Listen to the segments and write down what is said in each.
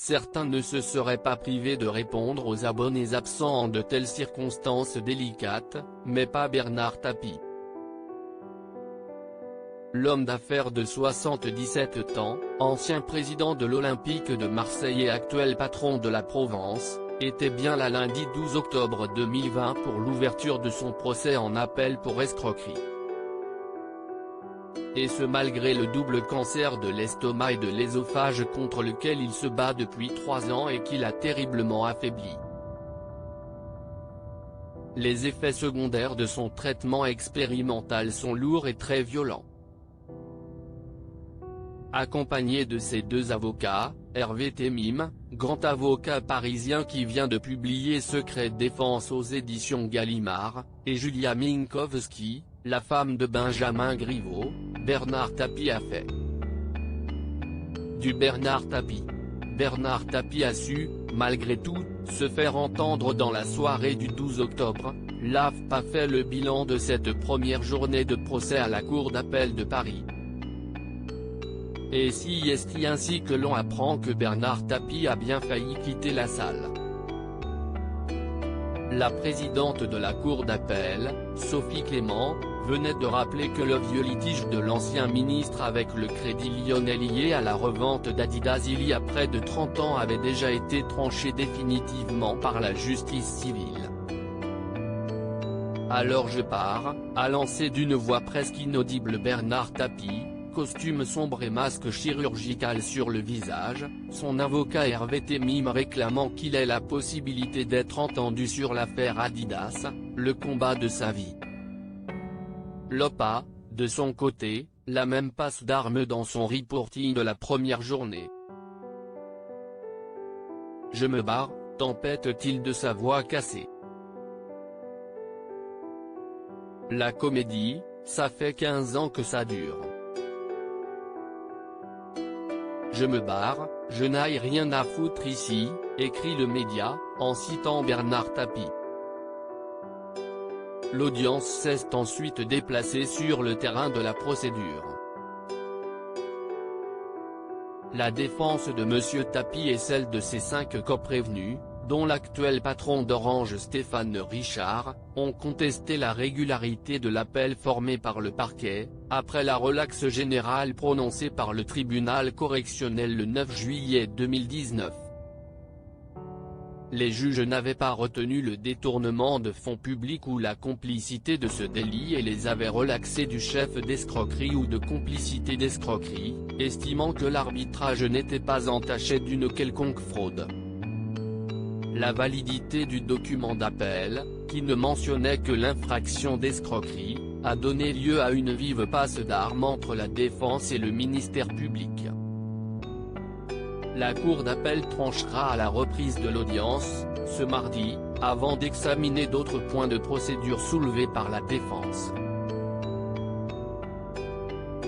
certains ne se seraient pas privés de répondre aux abonnés absents en de telles circonstances délicates, mais pas Bernard Tapie. L'homme d'affaires de 77 ans, ancien président de l'Olympique de Marseille et actuel patron de la Provence, était bien là lundi 12 octobre 2020 pour l'ouverture de son procès en appel pour escroquerie. Et ce malgré le double cancer de l'estomac et de l'œsophage contre lequel il se bat depuis 3 ans et qui l'a terriblement affaibli. Les effets secondaires de son traitement expérimental sont lourds et très violents. Accompagné de ses 2 avocats, Hervé Temim, grand avocat parisien qui vient de publier Secret défense aux éditions Gallimard, et Julia Minkowski, la femme de Benjamin Griveaux, Bernard Tapie a fait du Bernard Tapie. Bernard Tapie a su, malgré tout, se faire entendre dans la soirée du 12 octobre, l'AFP a fait le bilan de cette première journée de procès à la Cour d'appel de Paris. Et si est ainsi que l'on apprend que Bernard Tapie a bien failli quitter la salle. La présidente de la Cour d'appel, Sophie Clément, venait de rappeler que le vieux litige de l'ancien ministre avec le Crédit Lyonnais lié à la revente d'Adidas il y a près de 30 ans avait déjà été tranché définitivement par la justice civile. Alors je pars, a lancé d'une voix presque inaudible Bernard Tapie, costume sombre et masque chirurgical sur le visage, son avocat Hervé Temim réclamant qu'il ait la possibilité d'être entendu sur l'affaire Adidas, le combat de sa vie. L'OPA, de son côté, la même passe d'armes dans son reporting de la première journée. Je me barre, tempête-t-il de sa voix cassée. La comédie, ça fait 15 ans que ça dure. Je me barre, je n'aille rien à foutre ici, écrit le média, en citant Bernard Tapie. L'audience s'est ensuite déplacée sur le terrain de la procédure. La défense de M. Tapie et celle de ses 5 coprévenus, dont l'actuel patron d'Orange Stéphane Richard, ont contesté la régularité de l'appel formé par le parquet, après la relaxe générale prononcée par le tribunal correctionnel le 9 juillet 2019. Les juges n'avaient pas retenu le détournement de fonds publics ou la complicité de ce délit et les avaient relaxés du chef d'escroquerie ou de complicité d'escroquerie, estimant que l'arbitrage n'était pas entaché d'une quelconque fraude. La validité du document d'appel, qui ne mentionnait que l'infraction d'escroquerie, a donné lieu à une vive passe d'armes entre la défense et le ministère public. La Cour d'appel tranchera à la reprise de l'audience, ce mardi, avant d'examiner d'autres points de procédure soulevés par la défense.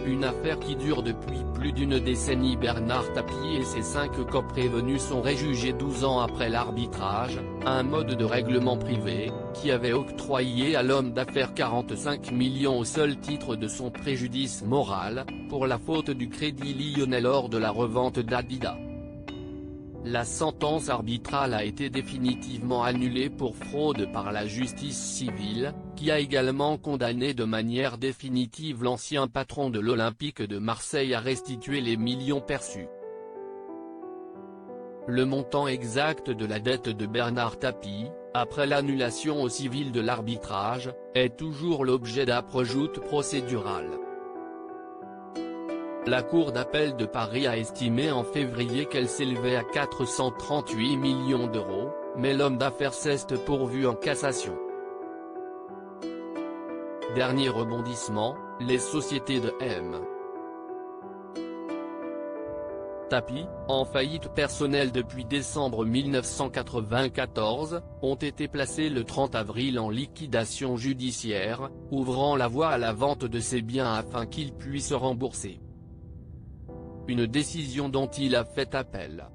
Une affaire qui dure depuis plus d'une décennie. Bernard Tapie et ses 5 coprévenus sont réjugés 12 ans après l'arbitrage, un mode de règlement privé, qui avait octroyé à l'homme d'affaires 45 millions au seul titre de son préjudice moral, pour la faute du Crédit Lyonnais lors de la revente d'Adidas. La sentence arbitrale a été définitivement annulée pour fraude par la justice civile, qui a également condamné de manière définitive l'ancien patron de l'Olympique de Marseille à restituer les millions perçus. Le montant exact de la dette de Bernard Tapie, après l'annulation au civil de l'arbitrage, est toujours l'objet d'âpres joutes procédurales. La Cour d'appel de Paris a estimé en février qu'elle s'élevait à 438 millions d'euros, mais l'homme d'affaires s'est pourvu en cassation. Dernier rebondissement, les sociétés de M. Tapie, en faillite personnelle depuis décembre 1994, ont été placées le 30 avril en liquidation judiciaire, ouvrant la voie à la vente de ses biens afin qu'ils puissent rembourser. Une décision dont il a fait appel.